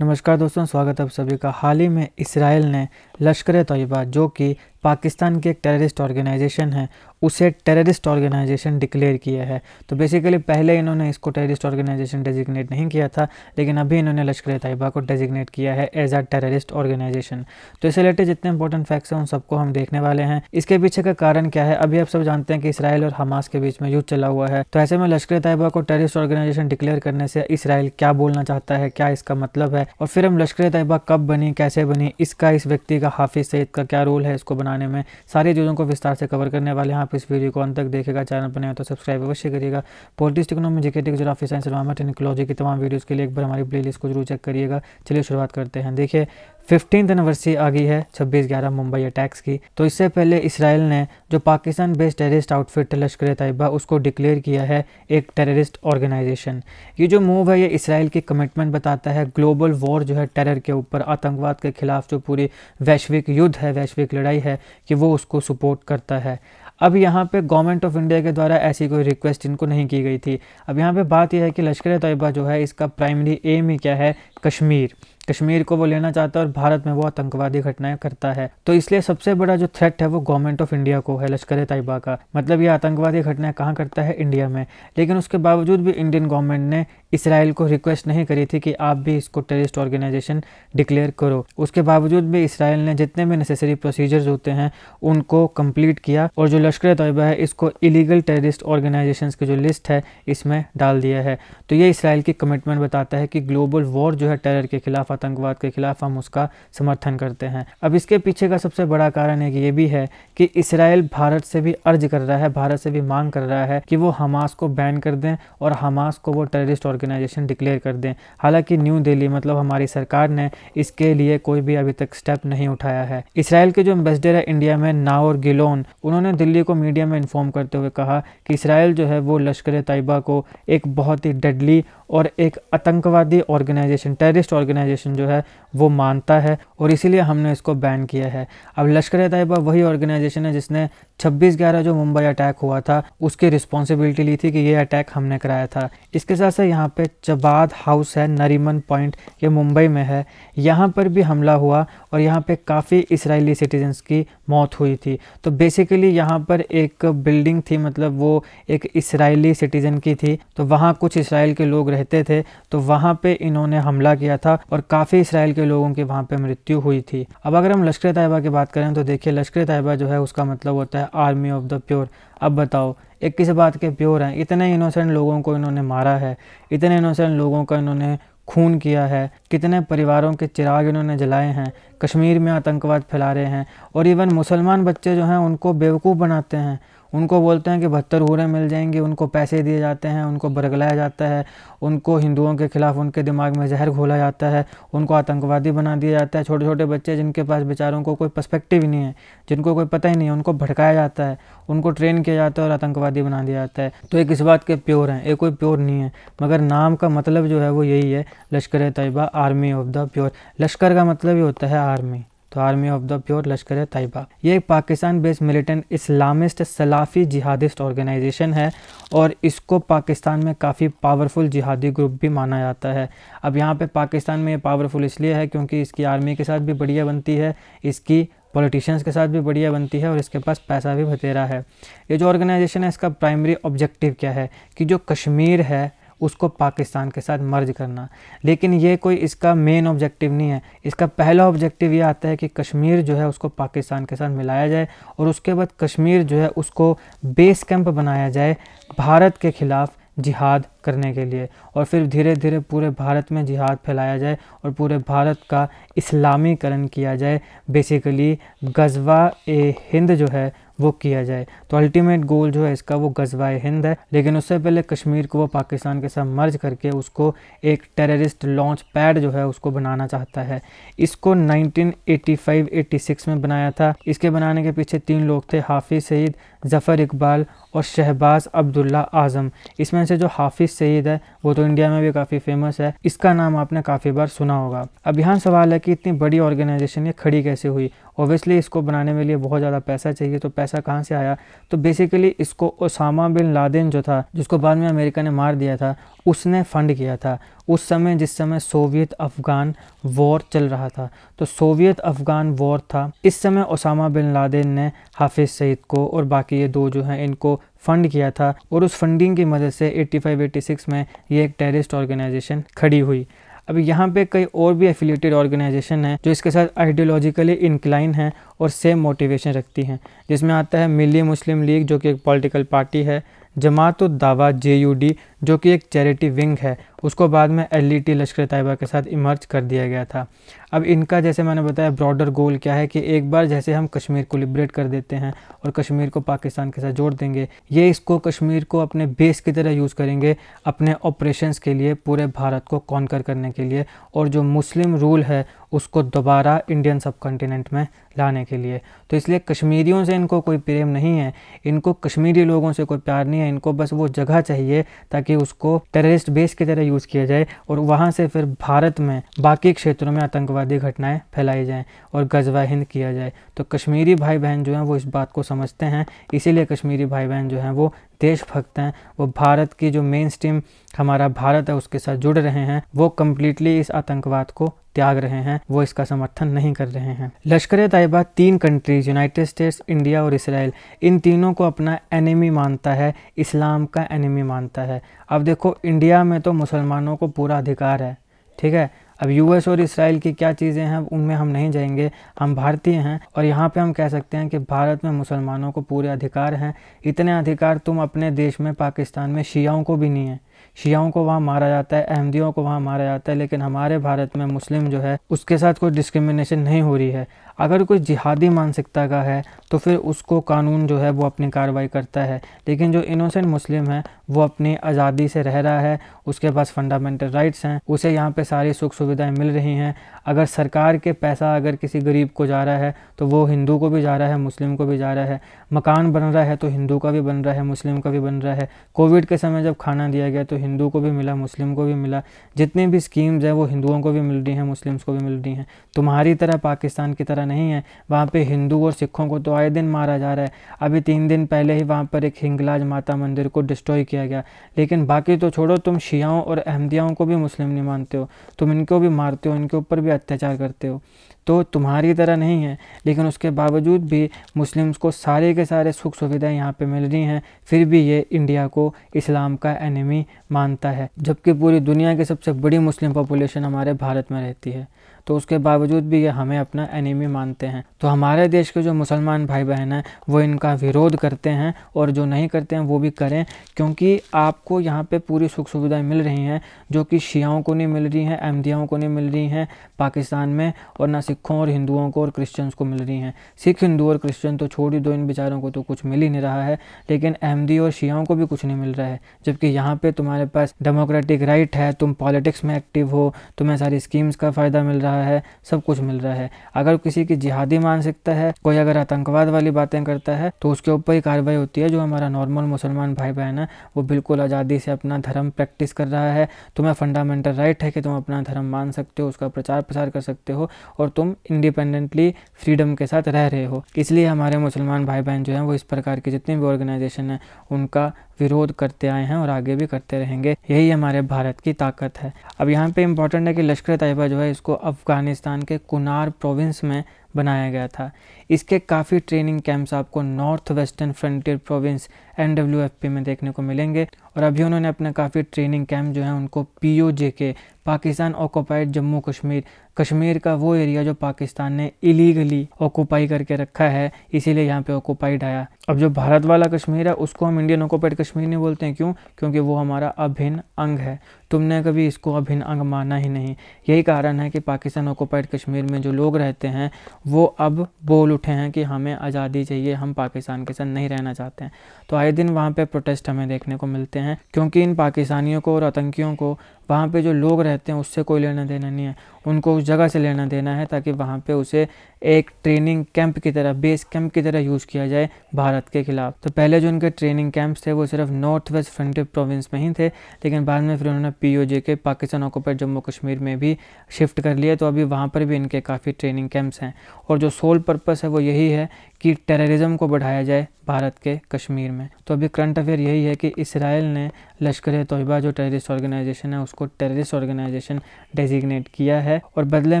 नमस्कार दोस्तों, स्वागत है आप सभी का। हाल ही में इसराइल ने लश्कर-ए-तोयबा जो कि पाकिस्तान की एक टेररिस्ट ऑर्गेनाइजेशन है, उसे टेररिस्ट ऑर्गेनाइजेशन डिक्लेयर किया है। तो बेसिकली पहले इन्होंने इसको टेररिस्ट ऑर्गेनाइजेशन डेजिग्नेट नहीं किया था, लेकिन अभी इन्होंने लश्कर-ए-तोयबा को डेजिग्नेट किया है एज अ टेररिस्ट ऑर्गेनाइजेशन। तो इससे रिलेटेड जितने इंपॉर्टेंट फैक्ट्स हैं उन सबको हम देखने वाले हैं। इसके पीछे का कारण क्या है, अभी आप सब जानते हैं कि इसराइल और हमास के बीच में युद्ध चला हुआ है। तो ऐसे में लश्कर-ए-तोयबा को टेररिस्ट ऑर्गेनाइजेशन डिक्लेयर करने से इसराइल क्या बोलना चाहता है, क्या इसका मतलब है, और फिर हम लश्कर-ए-तोयबा कब बनी, कैसे बनी, इसका इस व्यक्ति का हाफिज सईद का क्या रोल है इसको बनाने में, सारी चीज़ों को विस्तार से कवर करने वाले हैं। आप इस वीडियो को अंत तक देखेगा, चैनल पर नए हो तो सब्सक्राइब अवश्य करिएगा। Politics, economy, GK, geography, science, environment and ecology की तमाम वीडियोस के लिए एक बार हमारी प्लेलिस्ट को जरूर चेक करिएगा। चलिए शुरुआत करते हैं। देखिए 15th एनिवर्सरी आ गई है 26/11 मुंबई अटैक्स की। तो इससे पहले इसराइल ने जो पाकिस्तान बेस्ड टेररिस्ट आउटफिट लश्कर-ए-तोयबा उसको डिक्लेयर किया है एक टेररिस्ट ऑर्गेनाइजेशन। ये जो मूव है ये इसराइल की कमिटमेंट बताता है ग्लोबल वॉर जो है टेरर के ऊपर, आतंकवाद के खिलाफ जो पूरी वैश्विक युद्ध है, वैश्विक लड़ाई है, कि वो उसको सपोर्ट करता है। अब यहाँ पे गवर्नमेंट ऑफ इंडिया के द्वारा ऐसी कोई रिक्वेस्ट इनको नहीं की गई थी। अब यहाँ पे बात यह है कि लश्कर-ए-तोयबा जो है इसका प्राइमरी एम ही क्या है, कश्मीर को वो लेना चाहता है और भारत में वो आतंकवादी घटनाएं करता है। तो इसलिए सबसे बड़ा जो थ्रेट है वो गवर्नमेंट ऑफ इंडिया को है, लश्कर-ए-तोयबा का। मतलब ये आतंकवादी घटनाएं कहाँ करता है, इंडिया में। लेकिन उसके बावजूद भी इंडियन गवर्नमेंट ने इसराइल को रिक्वेस्ट नहीं करी थी कि आप भी इसको टेररिस्ट ऑर्गेनाइजेशन डिक्लेयर करो। उसके बावजूद भी इसराइल ने जितने भी नेसेसरी प्रोसीजर्स होते हैं उनको कंप्लीट किया और जो लश्कर-ए-तोयबा है इसको इलीगल टेररिस्ट ऑर्गेनाइजेशंस की जो लिस्ट है इसमें डाल दिया है। तो ये इसराइल की कमिटमेंट बताता है कि ग्लोबल वॉर जो है टेरर के खिलाफ, आतंकवाद के खिलाफ, हम उसका समर्थन करते हैं। अब इसके पीछे का सबसे बड़ा कारण है कि ये भी है कि इसराइल भारत से भी अर्ज कर रहा है, भारत से भी मांग कर रहा है कि वो हमास को बैन कर दें और हमास को वो टेररिस्ट ऑर्गेनाइजेशन डिक्लेयर कर दें। हालांकि न्यू दिल्ली मतलब हमारी सरकार ने इसके लिए कोई भी अभी तक स्टेप नहीं उठाया है। इसराइल के जो एम्बेसडर है इंडिया में, नाओर गिलोन, उन्होंने दिल्ली को मीडिया में इन्फॉर्म करते हुए कहा कि इसराइल जो है वो लश्कर-ए-तोयबा को एक बहुत ही डेडली और एक आतंकवादी ऑर्गेनाइजेशन, टेररिस्ट ऑर्गेनाइजेशन जो है वो मानता है और इसीलिए हमने इसको बैन किया है। अब लश्कर-ए-तोयबा वही ऑर्गेनाइजेशन है जिसने 26/11 जो मुंबई अटैक हुआ था उसकी रिस्पॉन्सिबिलिटी ली थी कि ये अटैक हमने कराया था। इसके साथ साथ यहाँ पे चबाद हाउस है, नरीमन पॉइंट, ये मुंबई में है, यहाँ पर भी हमला हुआ और यहाँ पे काफ़ी इसराइली सिटीजन्स की मौत हुई थी। तो बेसिकली यहाँ पर एक बिल्डिंग थी, मतलब वो एक इसराइली सिटीजन की थी, तो वहाँ कुछ इसराइल के लोग रहते थे, तो वहाँ पे इन्होंने हमला किया था और काफ़ी इसराइल के लोगों की वहाँ पे मृत्यु हुई थी। अब अगर हम लश्कर-ए-तोयबा की बात करें तो देखिए लश्कर-ए-तोयबा जो है उसका मतलब होता है आर्मी ऑफ द प्योर। अब बताओ एक किस बात के प्योर हैं, इतने इनोसेंट लोगों को इन्होंने मारा है, इतने इनोसेंट लोगों का इन्होंने खून किया है, कितने परिवारों के चिराग इन्होंने जलाए हैं, कश्मीर में आतंकवाद फैला रहे हैं और इवन मुसलमान बच्चे जो हैं उनको बेवकूफ़ बनाते हैं। उनको बोलते हैं कि 72 हूरें मिल जाएंगी, उनको पैसे दिए जाते हैं, उनको बरगलाया जाता है, उनको हिंदुओं के खिलाफ उनके दिमाग में जहर घोला जाता है, उनको आतंकवादी बना दिया जाता है। छोटे छोटे बच्चे जिनके पास बेचारों को कोई पर्सपेक्टिव ही नहीं है, जिनको कोई पता ही नहीं है, उनको भड़काया जाता है, उनको ट्रेन किया जाता है और आतंकवादी बना दिया जाता है। तो एक इस बात के प्योर हैं, एक कोई प्योर नहीं है, मगर नाम का मतलब जो है वो यही है, Lashkar-e-Taiba army of the pure. लश्कर का मतलब ही होता है आर्मी, तो army of the pure Lashkar-e-Taiba. ये एक Pakistan based militant Islamist Salafi jihadist organisation है और इसको पाकिस्तान में काफ़ी पावरफुल जिहादी ग्रुप भी माना जाता है। अब यहाँ पे पाकिस्तान में ये पावरफुल इसलिए है क्योंकि इसकी आर्मी के साथ भी बढ़िया बनती है, इसकी पॉलिटिशियंस के साथ भी बढ़िया बनती है और इसके पास पैसा भी बतेरा है। ये जो ऑर्गेनाइजेशन है इसका प्राइमरी ऑब्जेक्टिव क्या है कि जो कश्मीर है उसको पाकिस्तान के साथ मर्ज करना। लेकिन ये कोई इसका मेन ऑब्जेक्टिव नहीं है। इसका पहला ऑब्जेक्टिव ये आता है कि कश्मीर जो है उसको पाकिस्तान के साथ मिलाया जाए और उसके बाद कश्मीर जो है उसको बेस कैंप बनाया जाए भारत के खिलाफ जिहाद करने के लिए, और फिर धीरे धीरे पूरे भारत में जिहाद फैलाया जाए और पूरे भारत का इस्लामीकरण किया जाए। बेसिकली गज़वा-ए-हिंद जो है वो किया जाए। तो अल्टीमेट गोल जो है इसका वो गज़वा-ए-हिंद है। लेकिन उससे पहले कश्मीर को वो पाकिस्तान के साथ मर्ज करके उसको एक टेररिस्ट लॉन्च पैड जो है उसको बनाना चाहता है। इसको 1985-86 में बनाया था। इसके बनाने के पीछे 3 लोग थे, हाफिज़ सईद, ज़फ़र इकबाल और शहबाज अब्दुल्ला आज़म। इसमें से जो हाफिज़ सईद है वो तो इंडिया में भी काफ़ी फेमस है, इसका नाम आपने काफ़ी बार सुना होगा। अब यहाँ सवाल है कि इतनी बड़ी ऑर्गेनाइजेशन ये खड़ी कैसे हुई। ऑब्वियसली इसको बनाने में लिए बहुत ज़्यादा पैसा चाहिए, तो पैसा कहाँ से आया। तो बेसिकली इसको ओसामा बिन लादेन जो था, जिसको बाद में अमेरिका ने मार दिया था, उसने फंड किया था। उस समय जिस समय सोवियत अफ़गान वॉर चल रहा था। तो सोवियत अफ़गान वॉर था, इस समय ओसामा बिन लादेन ने हाफिज़ सईद को और बाकी ये दो जो हैं इनको फ़ंड किया था, और उस फंडिंग की मदद से 85-86 में ये एक टेररिस्ट ऑर्गेनाइजेशन खड़ी हुई। अब यहाँ पे कई और भी एफिलिएटेड ऑर्गेनाइजेशन हैं जो इसके साथ आइडियोलॉजिकली इंक्लाइन हैं और सेम मोटिवेशन रखती हैं, जिसमें आता है मिली मुस्लिम लीग जो कि एक पॉलिटिकल पार्टी है, जमात उद दावा JUD जो कि एक चैरिटी विंग है, उसको बाद में LET लश्कर तैयबा के साथ इमर्ज कर दिया गया था। अब इनका जैसे मैंने बताया ब्रॉडर गोल क्या है कि एक बार जैसे हम कश्मीर को लिबरेट कर देते हैं और कश्मीर को पाकिस्तान के साथ जोड़ देंगे, ये इसको कश्मीर को अपने बेस की तरह यूज़ करेंगे अपने ऑपरेशंस के लिए, पूरे भारत को कॉन्कर करने के लिए, और जो मुस्लिम रूल है उसको दोबारा इंडियन सब कॉन्टिनेंट में लाने के लिए। तो इसलिए कश्मीरियों से इनको कोई प्रेम नहीं है, इनको कश्मीरी लोगों से कोई प्यार नहीं है, इनको बस वो जगह चाहिए ताकि उसको टेररिस्ट बेस की तरह यूज़ किया जाए और वहाँ से फिर भारत में बाकी क्षेत्रों में आतंकवादी घटनाएं फैलाई जाएं और गज़वा हिंद किया जाए। तो कश्मीरी भाई बहन जो हैं वो इस बात को समझते हैं, इसीलिए कश्मीरी भाई बहन जो हैं वो देशभक्त हैं, वो भारत की जो मेन स्ट्रीम हमारा भारत है उसके साथ जुड़ रहे हैं, वो कम्प्लीटली इस आतंकवाद को त्याग रहे हैं, वो इसका समर्थन नहीं कर रहे हैं। Lashkar Taiba 3 countries United States, India और इसराइल, इन तीनों को अपना एनिमी मानता है, इस्लाम का एनिमी मानता है। अब देखो इंडिया में तो मुसलमानों को पूरा अधिकार है, ठीक है। अब US और इसराइल की क्या चीज़ें हैं उनमें हम नहीं जाएंगे, हम भारतीय हैं और यहाँ पे हम कह सकते हैं कि भारत में मुसलमानों को पूरे अधिकार हैं। इतने अधिकार तुम अपने देश में पाकिस्तान में शियाओं को भी नहीं है, शियाओं को वहाँ मारा जाता है, अहमदियों को वहाँ मारा जाता है, लेकिन हमारे भारत में मुस्लिम जो है उसके साथ कोई डिस्क्रिमिनेशन नहीं हो रही है। अगर कोई जिहादी मानसिकता का है तो फिर उसको कानून जो है वो अपनी कार्रवाई करता है, लेकिन जो इनोसेंट मुस्लिम है वो अपनी आज़ादी से रह रहा है, उसके पास फंडामेंटल राइट्स हैं, उसे यहाँ पे सारी सुख सुविधाएं मिल रही हैं। अगर सरकार के पैसा अगर किसी गरीब को जा रहा है तो वो हिंदू को भी जा रहा है, मुस्लिम को भी जा रहा है। मकान बन रहा है तो हिंदू का भी बन रहा है, मुस्लिम का भी बन रहा है। कोविड के समय जब खाना दिया गया तो हिंदू को भी मिला, मुस्लिम को भी मिला। जितनी भी स्कीम्स हैं वो हिंदुओं को भी मिल रही हैं, मुस्लिम्स को भी मिल रही हैं। तुम्हारी तरह पाकिस्तान की तरह नहीं है, वहाँ पे हिंदू और सिखों को तो आए दिन मारा जा रहा है। अभी 3 दिन पहले ही वहाँ पर एक हिंगलाज माता मंदिर को डिस्ट्रॉय किया गया, लेकिन बाकी तो छोड़ो, तुम शियाओं और अहमदियों को भी मुस्लिम नहीं मानते हो, तुम इनको भी मारते हो, इनके ऊपर भी अत्याचार करते हो। तो तुम्हारी तरह नहीं है, लेकिन उसके बावजूद भी मुस्लिम्स को सारे के सारे सुख सुविधाएं यहाँ पे मिल रही हैं, फिर भी ये इंडिया को इस्लाम का एनिमी मानता है, जबकि पूरी दुनिया की सबसे बड़ी मुस्लिम पॉपुलेशन हमारे भारत में रहती है। तो उसके बावजूद भी ये हमें अपना एनिमी मानते हैं। तो हमारे देश के जो मुसलमान भाई बहन हैं वो इनका विरोध करते हैं, और जो नहीं करते हैं वो भी करें, क्योंकि आपको यहाँ पे पूरी सुख सुविधाएं मिल रही हैं जो कि शियाओं को नहीं मिल रही हैं, अहमदियों को नहीं मिल रही हैं पाकिस्तान में, और ना सिखों और हिंदुओं को और क्रिश्चियंस को मिल रही हैं। सिख, हिंदू और क्रिश्चियन तो छोड़ ही दो, इन बेचारों को तो कुछ मिल ही नहीं रहा है, लेकिन अहमदी और शियाओं को भी कुछ नहीं मिल रहा है। जबकि यहाँ पे तुम्हारे पास डेमोक्रेटिक राइट है, तुम पॉलिटिक्स में एक्टिव हो, तुम्हें सारी स्कीम्स का फ़ायदा मिल रहा है, सब कुछ मिल रहा है। अगर किसी की जिहादी मानसिकता है, कोई अगर आतंकवाद वाली बातें करता है तो उसके ऊपर ही कार्रवाई होती है। जो हमारा नॉर्मल मुसलमान भाई बहन है वो बिल्कुल आज़ादी से अपना धर्म प्रैक्टिस कर रहा है। तुम्हें फंडामेंटल राइट है कि तुम अपना धर्म मान सकते हो, उसका प्रचार प्रसार कर सकते हो, और तुम इंडिपेंडेंटली फ्रीडम के साथ रह रहे हो। इसलिए हमारे मुसलमान भाई बहन जो हैं वो इस प्रकार की जितनी भी ऑर्गेनाइजेशन है उनका विरोध करते आए हैं और आगे भी करते रहेंगे। यही हमारे भारत की ताकत है। अब यहाँ पे इम्पॉर्टेंट है कि लश्कर तैयबा जो है इसको अफ़गानिस्तान के कुनार प्रोविंस में बनाया गया था। इसके काफ़ी ट्रेनिंग कैंप्स आपको north western frontier province NWFP में देखने को मिलेंगे, और अभी उन्होंने अपने काफ़ी ट्रेनिंग कैंप जो हैं उनको POJK, पाकिस्तान ऑक्युपाइड जम्मू कश्मीर, कश्मीर का वो एरिया जो पाकिस्तान ने इलीगली ऑक्युपाई करके रखा है, इसीलिए यहाँ पे ऑक्युपाइड आया। अब जो भारत वाला कश्मीर है उसको हम इंडियन ऑक्युपाइड कश्मीर नहीं बोलते हैं, क्यों? क्योंकि वो हमारा अभिन्न अंग है। तुमने कभी इसको अभिन्न अंग माना ही नहीं। यही कारण है कि पाकिस्तान ऑक्युपाइड कश्मीर में जो लोग रहते हैं वो अब बोल उठे हैं कि हमें आज़ादी चाहिए, हम पाकिस्तान के साथ नहीं रहना चाहते हैं। तो आए दिन वहाँ पे प्रोटेस्ट हमें देखने को मिलते हैं, क्योंकि इन पाकिस्तानियों को और आतंकियों को वहाँ पे जो लोग रहते हैं उससे कोई लेना देना नहीं है, उनको उस जगह से लेना देना है ताकि वहाँ पे उसे एक ट्रेनिंग कैंप की तरह, बेस कैंप की तरह यूज़ किया जाए भारत के खिलाफ। तो पहले जो उनके ट्रेनिंग कैंप्स थे वो सिर्फ नॉर्थ वेस्ट फ्रंटियर प्रोविंस में ही थे, लेकिन बाद में फिर उन्होंने POJK पाकिस्तान ऑक्युपाइड जम्मू कश्मीर में भी शिफ्ट कर लिए। तो अभी वहाँ पर भी इनके काफ़ी ट्रेनिंग कैंप्स हैं, और जो सोल पर्पस है वो यही है कि टेररिज्म को बढ़ाया जाए भारत के कश्मीर में। तो अभी करंट अफेयर यही है कि इसराइल ने लश्कर तोयबा जो टेररिस्ट ऑर्गेनाइजेशन है उसको टेररिस्ट ऑर्गेनाइजेशन डेजिग्नेट किया है और बदले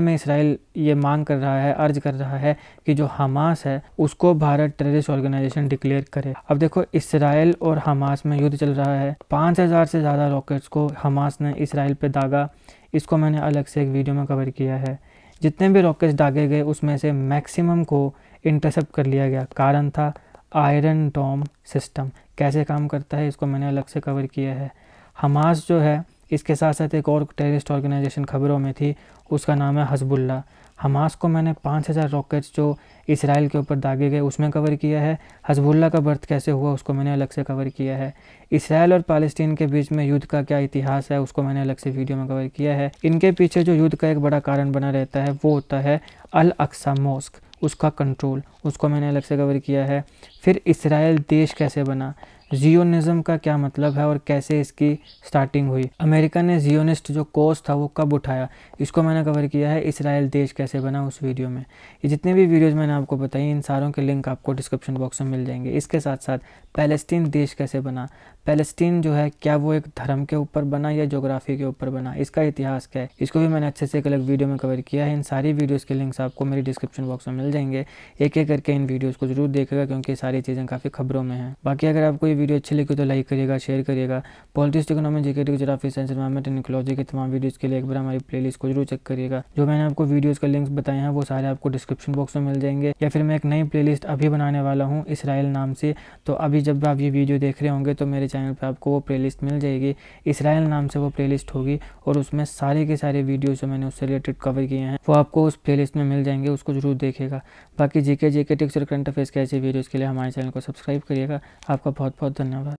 में इसराइल ये मांग कर रहा है, अर्ज कर रहा है कि जो हमास है उसको भारत टेररिस्ट ऑर्गेनाइजेशन डिक्लेयर करे। अब देखो इसराइल और हमास में युद्ध चल रहा है, 5000 से ज़्यादा रॉकेट्स को हमास ने इसराइल पे दागा। इसको मैंने अलग से एक वीडियो में कवर किया है। जितने भी रॉकेट्स दागे गए उसमें से मैक्सिमम को इंटरसेप्ट कर लिया गया। कारण था आयरन डोम सिस्टम। कैसे काम करता है इसको मैंने अलग से कवर किया है। हमास जो है, इसके साथ साथ एक और टेररिस्ट ऑर्गेनाइजेशन खबरों में थी, उसका नाम है हजबुल्ला। हमास को मैंने 5000 रॉकेट्स जो इसराइल के ऊपर दागे गए उसमें कवर किया है। हजबुल्ला का बर्थ कैसे हुआ उसको मैंने अलग से कवर किया है। इसराइल और पालेस्टीन के बीच में युद्ध का क्या इतिहास है उसको मैंने अलग से वीडियो में कवर किया है। इनके पीछे जो युद्ध का एक बड़ा कारण बना रहता है वो होता है अल अक्सा मॉस्क, उसका कंट्रोल, उसको मैंने अलग से कवर किया है। फिर इसराइल देश कैसे बना, जियोनिज्म का क्या मतलब है और कैसे इसकी स्टार्टिंग हुई, अमेरिका ने जियोनिस्ट जो कोर्स था वो कब उठाया, इसको मैंने कवर किया है। इसराइल देश कैसे बना उस वीडियो में। ये जितने भी वीडियोस मैंने आपको बताई इन सारों के लिंक आपको डिस्क्रिप्शन बॉक्स में मिल जाएंगे। इसके साथ साथ पैलेस्टीन देश कैसे बना, पैलेस्टीन जो है क्या वो एक धर्म के ऊपर बना या ज्योग्राफी के ऊपर बना, इसका इतिहास क्या है, इसको भी मैंने अच्छे से एक अलग वीडियो में कवर किया है। इन सारी वीडियोज़ के लिंक्स आपको मेरी डिस्क्रिप्शन बॉक्स में मिल जाएंगे। एक एक करके इन वीडियोज़ को जरूर देखेगा क्योंकि सारी चीज़ें काफ़ी खबरों में हैं। बाकी अगर आपको ये वीडियो अच्छी लगी तो लाइक करिएगा, शेयर करिएगा। Politics, economy, GK, geography, science, environment and ecology के तमाम वीडियोज़ के लिए एक बार हमारी प्लेलिस्ट को जरूर चेक करिएगा। जो मैंने आपको वीडियोज़ के लिंक्स बताए हैं वो सारे आपको डिस्क्रिप्शन बॉक्स में मिल जाएंगे, या फिर मैं एक नई प्लेलिस्ट अभी बनाने वाला हूँ इसराइल नाम से। तो अभी जब आप ये वीडियो देख रहे होंगे तो मेरे चैनल पर आपको वो प्लेलिस्ट मिल जाएगी। इसराइल नाम से वो प्लेलिस्ट होगी और उसमें सारे के सारे वीडियो जो मैंने उससे रिलेटेड कवर किए हैं वो आपको उस प्लेलिस्ट में मिल जाएंगे, उसको जरूर देखेगा। बाकी जीके टिप्स और करंट अफेयर्स के ऐसे वीडियोज़ के लिए हमारे चैनल को सब्सक्राइब करिएगा। आपका बहुत बहुत धन्यवाद।